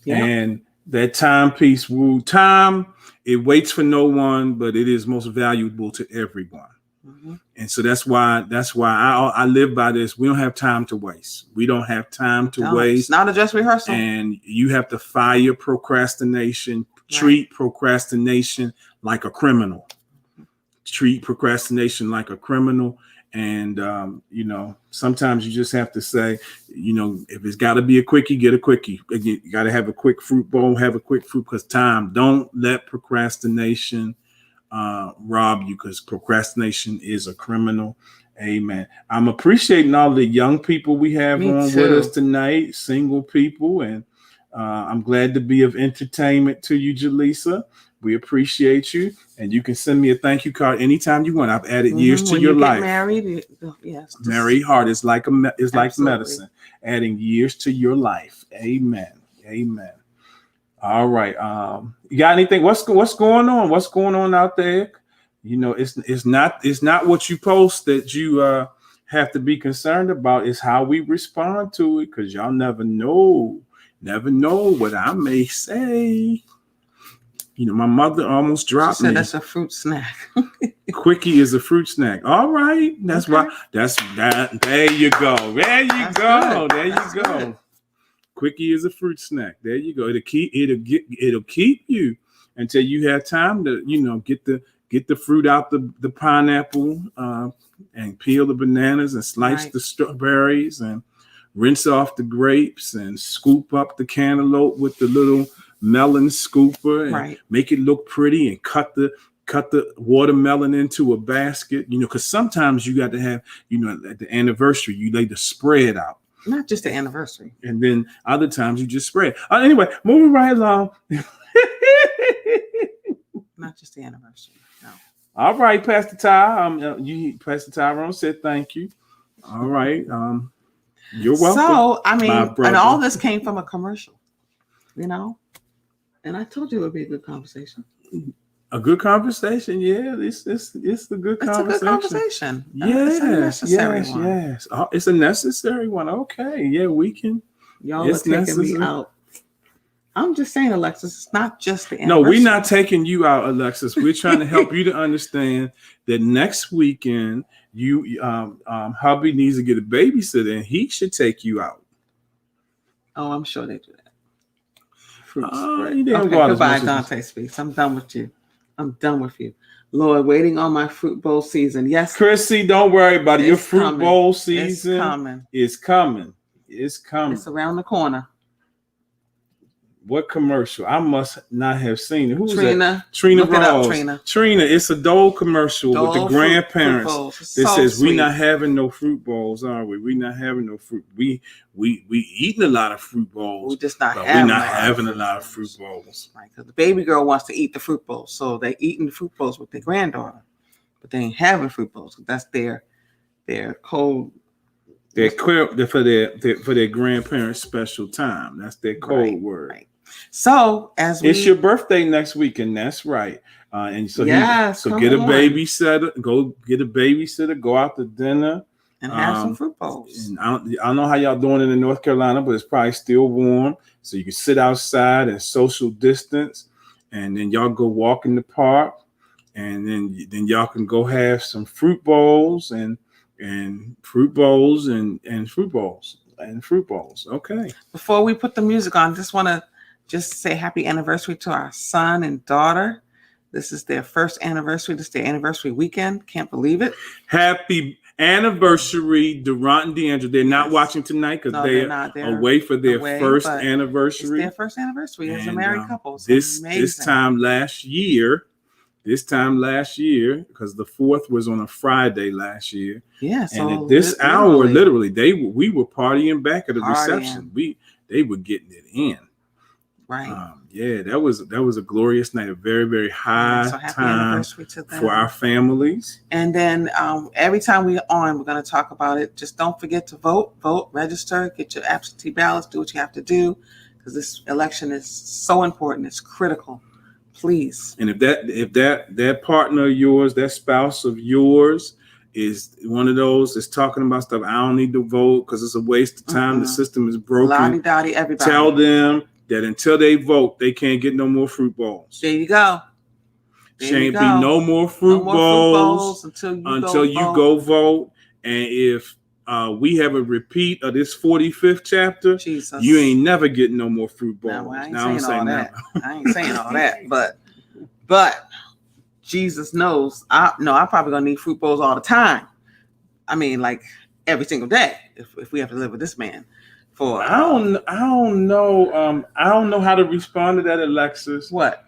[SPEAKER 2] Yep. And that timepiece rule, time, it waits for no one, but it is most valuable to everyone. Mm-hmm. And so that's why I live by this. We don't have time to waste. We don't have time to waste. It's
[SPEAKER 1] not a dress rehearsal.
[SPEAKER 2] And you have to fire procrastination. Right. Treat procrastination like a criminal. Treat procrastination like a criminal. And, sometimes you just have to say, if it's got to be a quickie, get a quickie. Again, you got to have a quick fruit bowl, have a quick fruit, because time. Don't let procrastination rob you, because procrastination is a criminal. Amen. I'm appreciating all the young people we have with us tonight, single people, and I'm glad to be of entertainment to you, Jaleesa. We appreciate you, and you can send me a thank you card anytime you want. I've added years to your life.
[SPEAKER 1] Married, yes.
[SPEAKER 2] Married heart is like like medicine, adding years to your life. Amen. Amen. All right. You got anything? What's going on? What's going on out there? It's not what you post that you have to be concerned about. It's how we respond to it, because y'all never know what I may say. My mother almost dropped me.
[SPEAKER 1] That's a fruit snack.
[SPEAKER 2] Quickie is a fruit snack. All right. That's why. That's that. There you go. There you go. Good. There you go. Good. Quickie is a fruit snack. There you go. It'll keep you until you have time to, get the fruit out the pineapple and peel the bananas and slice the strawberries and rinse off the grapes and scoop up the cantaloupe with the little melon scooper and make it look pretty, and cut the watermelon into a basket, because sometimes you got to have, at the anniversary, you lay the spread out.
[SPEAKER 1] Not just the anniversary.
[SPEAKER 2] And then other times you just spread. Anyway, moving right along.
[SPEAKER 1] Not just the anniversary. No.
[SPEAKER 2] All right, Pastor Ty. Pastor Tyrone said thank you. All right. You're welcome.
[SPEAKER 1] So, and all this came from a commercial, and I told you it would be a good conversation.
[SPEAKER 2] A good conversation, yeah. It's a good conversation.
[SPEAKER 1] It's a good conversation.
[SPEAKER 2] Yes,
[SPEAKER 1] it's a necessary one.
[SPEAKER 2] Yes. Oh, it's a necessary one. Okay, yeah, we can.
[SPEAKER 1] Y'all are taking me out. I'm just saying, Alexis, it's not just the anniversary.
[SPEAKER 2] No, we're not taking you out, Alexis. We're trying to help you to understand that next weekend, hubby needs to get a babysitter, and he should take you out.
[SPEAKER 1] Oh, I'm sure they do that.
[SPEAKER 2] Okay,
[SPEAKER 1] goodbye, Dante Speaks. I'm done with you. Lord, waiting on my fruit bowl season. Yes,
[SPEAKER 2] Chrissy, don't worry about it. Your fruit bowl season is coming. It's coming.
[SPEAKER 1] It's around the corner.
[SPEAKER 2] What commercial? I must not have seen it. Who's
[SPEAKER 1] Trina?
[SPEAKER 2] That? Trina
[SPEAKER 1] Look
[SPEAKER 2] Rose.
[SPEAKER 1] it up, Trina.
[SPEAKER 2] Trina, it's a Dole commercial with the grandparents that says we not having no fruit bowls, are we? We not having no fruit. We eating a lot of fruit bowls.
[SPEAKER 1] We just not
[SPEAKER 2] having a lot of fruit bowls.
[SPEAKER 1] Right, because the baby girl wants to eat the fruit bowls, so they eating the fruit bowls with their granddaughter, but they ain't having fruit bowls. That's their code.
[SPEAKER 2] For their grandparents' special time. That's their code word. Right.
[SPEAKER 1] So it's
[SPEAKER 2] your birthday next week, and that's right. And so get a babysitter. Go get a babysitter. Go out to dinner
[SPEAKER 1] and have some fruit bowls.
[SPEAKER 2] And I don't know how y'all doing it in North Carolina, but it's probably still warm, so you can sit outside and social distance, and then y'all go walk in the park, and then y'all can go have some fruit bowls and fruit bowls and fruit bowls. Okay.
[SPEAKER 1] Before we put the music on, just want to say happy anniversary to our son and daughter. This is their first anniversary. This is their anniversary weekend. Can't believe it.
[SPEAKER 2] Happy anniversary, Durant and Deandra. They're not watching tonight because they're away for their first anniversary.
[SPEAKER 1] It's their first anniversary as a married couple. So
[SPEAKER 2] this time last year, because the 4th was on a Friday last year.
[SPEAKER 1] Yeah. So
[SPEAKER 2] and at this hour, literally, we were partying back at the reception. They were getting it in.
[SPEAKER 1] Right.
[SPEAKER 2] That was a glorious night, a very, very high time for our families.
[SPEAKER 1] And then every time we're going to talk about it. Just don't forget to vote, register, get your absentee ballots, do what you have to do, because this election is so important. It's critical. Please.
[SPEAKER 2] And if that partner of yours, that spouse of yours, is one of those that's talking about stuff, I don't need to vote because it's a waste of time. The system is broken.
[SPEAKER 1] Lottie-dottie, everybody.
[SPEAKER 2] Tell them that until they vote, they can't get no more fruit bowls.
[SPEAKER 1] There you go.
[SPEAKER 2] Shan't be no more fruit bowls until you go vote. And if we have a repeat of this 45th chapter,
[SPEAKER 1] Jesus,
[SPEAKER 2] you ain't never getting no more fruit bowls.
[SPEAKER 1] No, I ain't saying all that. I ain't saying all that, but Jesus knows. I probably gonna need fruit bowls all the time. I mean, like every single day if we have to live with this man. I don't know. I don't know how to respond to that, Alexis. What?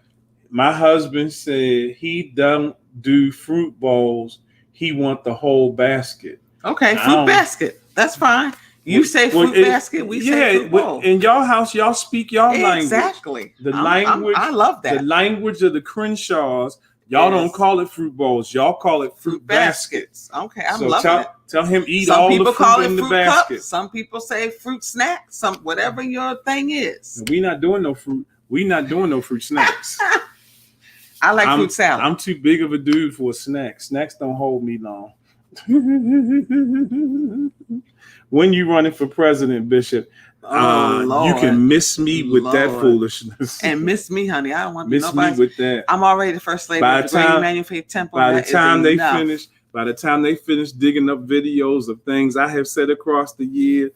[SPEAKER 2] My husband said he don't do fruit bowls. He want the whole basket.
[SPEAKER 1] Okay, fruit basket. That's fine. You say fruit basket. We say fruit bowl.
[SPEAKER 2] In y'all house, y'all speak y'all language.
[SPEAKER 1] Exactly.
[SPEAKER 2] Language.
[SPEAKER 1] I love that.
[SPEAKER 2] The language of the Crenshaws. Y'all don't call it fruit bowls. Y'all call it fruit baskets.
[SPEAKER 1] Okay, I'm loving it.
[SPEAKER 2] Tell him eat all the fruit in the basket.
[SPEAKER 1] Some people say fruit snacks. Whatever your thing is.
[SPEAKER 2] We not doing no fruit. We not doing no fruit snacks.
[SPEAKER 1] I like fruit salad.
[SPEAKER 2] I'm too big of a dude for a snack. Snacks don't hold me long. When you running for president, Bishop, you can miss me with that foolishness.
[SPEAKER 1] And miss me, honey. I don't want to
[SPEAKER 2] miss me with that.
[SPEAKER 1] I'm already the first lady of the Grain Manufacturing Temple.
[SPEAKER 2] By the time they finish digging up videos of things I have said across the years,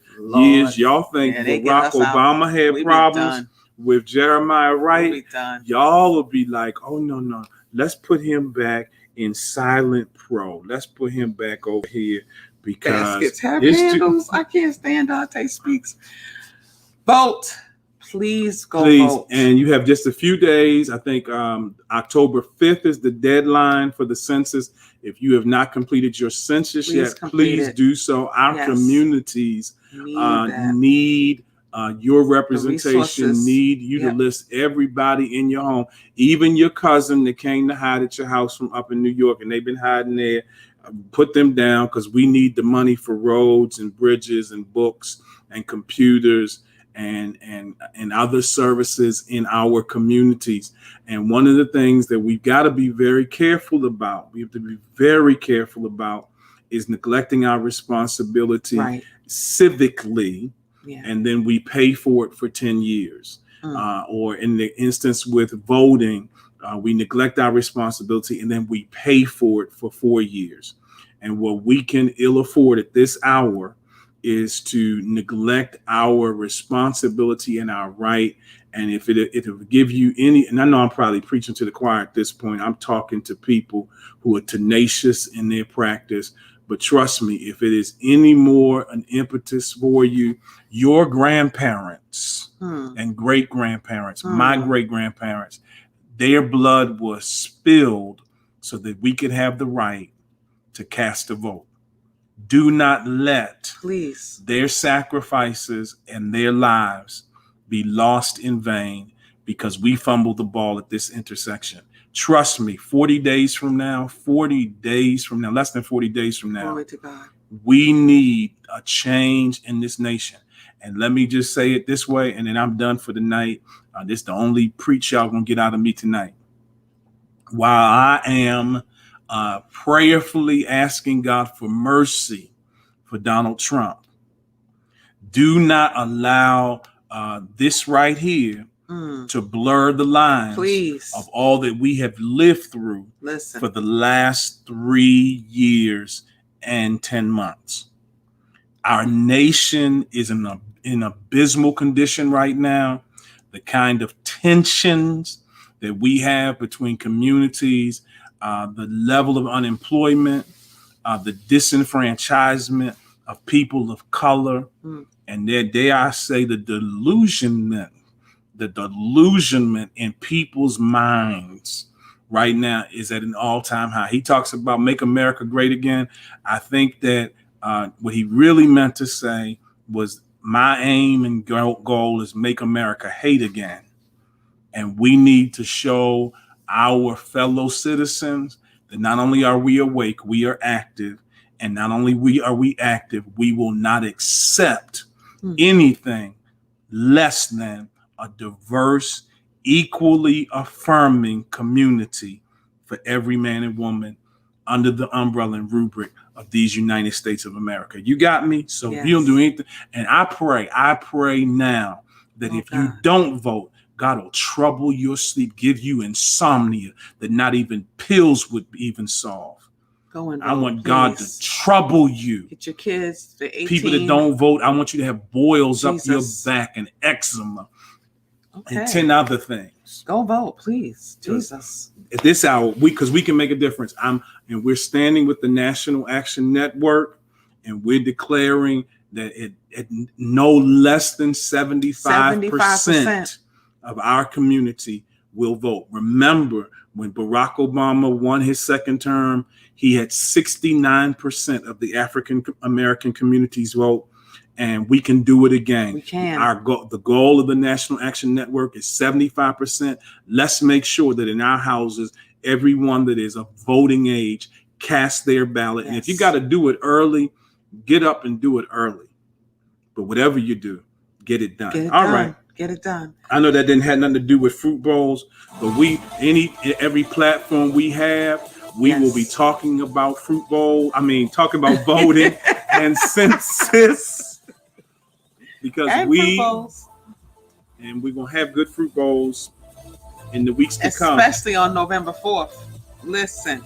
[SPEAKER 2] y'all think Barack Obama had problems with Jeremiah Wright? Y'all will be like, oh no, let's put him back in silent pro. Let's put him back over here because
[SPEAKER 1] baskets have handles. I can't stand Dante Speaks. Vote. Please go vote.
[SPEAKER 2] And you have just a few days. I think October 5th is the deadline for the census. If you have not completed your census yet, please do so. Our communities need your representation, need you to list everybody in your home, even your cousin that came to hide at your house from up in New York and they've been hiding there. Put them down because we need the money for roads and bridges and books and computers and other services in our communities. And one of the things that we've got to be very careful about, is neglecting our responsibility civically. Yeah. And then we pay for it for 10 years. Or in the instance with voting, we neglect our responsibility and then we pay for it for 4 years. And what we can ill afford at this hour is to neglect our responsibility and our right. And if it will give you any, and I know I'm probably preaching to the choir at this point, I'm talking to people who are tenacious in their practice. But trust me, if it is any more an impetus for you, your grandparents and great-grandparents, my great-grandparents, their blood was spilled so that we could have the right to cast a vote. Do not let their sacrifices and their lives be lost in vain because we fumbled the ball at this intersection. Trust me, 40 days from now, less than 40 days from now,
[SPEAKER 1] glory to God,
[SPEAKER 2] we need a change in this nation. And let me just say it this way, and then I'm done for the night. This is the only preach y'all gonna get out of me tonight. While I am prayerfully asking God for mercy for Donald Trump, do not allow this right here to blur the lines of all that we have lived through for the last 3 years and 10 months. Our nation is in abysmal condition right now. The kind of tensions, that we have between communities, the level of unemployment, the disenfranchisement of people of color, and dare I say the delusionment in people's minds right now is at an all-time high. He talks about make America great again. I think that what he really meant to say was my aim and goal is make America hate again. And we need to show our fellow citizens that not only are we awake, we are active. And not only are we active, we will not accept anything less than a diverse, equally affirming community for every man and woman under the umbrella and rubric of these United States of America. You got me? So if you don't do anything, and I pray now that if you don't vote, God will trouble your sleep, give you insomnia that not even pills would even solve.
[SPEAKER 1] Go and vote,
[SPEAKER 2] I want
[SPEAKER 1] please.
[SPEAKER 2] God to trouble you.
[SPEAKER 1] Get your kids, the 18.
[SPEAKER 2] People that don't vote, I want you to have boils up your back and eczema and 10 other things.
[SPEAKER 1] Go vote, please. Jesus.
[SPEAKER 2] At this hour, because we can make a difference. And we're standing with the National Action Network, and we're declaring that at no less than 75% of our community will vote. Remember, when Barack Obama won his second term, he had 69% of the African American community's vote, and we can do it again.
[SPEAKER 1] We can.
[SPEAKER 2] The goal of the National Action Network is 75%. Let's make sure that in our houses, everyone that is of voting age cast their ballot. And if you got to do it early, get up and do it early. But whatever you do, get it done. Right.
[SPEAKER 1] Get it done.
[SPEAKER 2] I know that didn't have nothing to do with fruit bowls, but every platform we have, we will be talking about talking about voting and census, because we're gonna have good fruit bowls in the weeks to come,
[SPEAKER 1] especially on November 4th. Listen.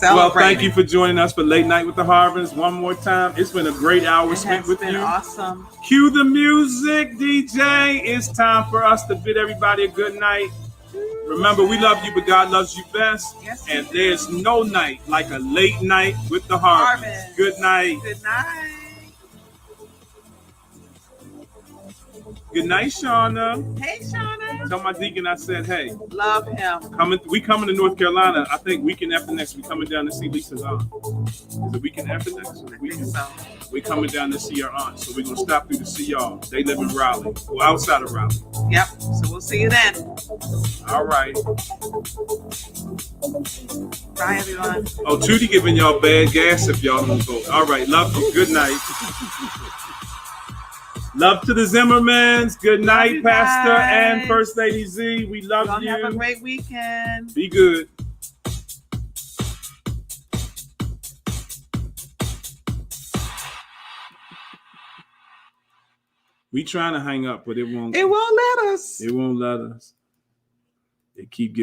[SPEAKER 2] Well, thank you for joining us for Late Night with the Harvins. One more time, it's been a great hour spent with you. It's been
[SPEAKER 1] awesome.
[SPEAKER 2] Cue the music, DJ. It's time for us to bid everybody a good night. Remember, we love you, but God loves you best.
[SPEAKER 1] Yes,
[SPEAKER 2] and there's no night like a late night with the Harvins. Good night.
[SPEAKER 1] Good night.
[SPEAKER 2] Good night, Shauna.
[SPEAKER 1] Hey, Shauna.
[SPEAKER 2] Tell my deacon I said, hey.
[SPEAKER 1] Love him.
[SPEAKER 2] We coming to North Carolina. I think weekend after next. We coming down to see Lisa's aunt. Is it weekend after next?
[SPEAKER 1] I think so.
[SPEAKER 2] We coming down to see our aunt. So we're going to stop through to see y'all. They live in Raleigh. Well, outside of Raleigh.
[SPEAKER 1] Yep. So we'll see you then.
[SPEAKER 2] All right.
[SPEAKER 1] Bye, everyone.
[SPEAKER 2] Oh, Tootie giving y'all bad gas if y'all don't vote. All right. Love you. Good night. Love to the Zimmermans. Good night, Pastor and First Lady Z. We love you.
[SPEAKER 1] Have a great weekend.
[SPEAKER 2] Be good. We trying to hang up, but it won't.
[SPEAKER 1] It won't let us.
[SPEAKER 2] It won't let us. They keep giving.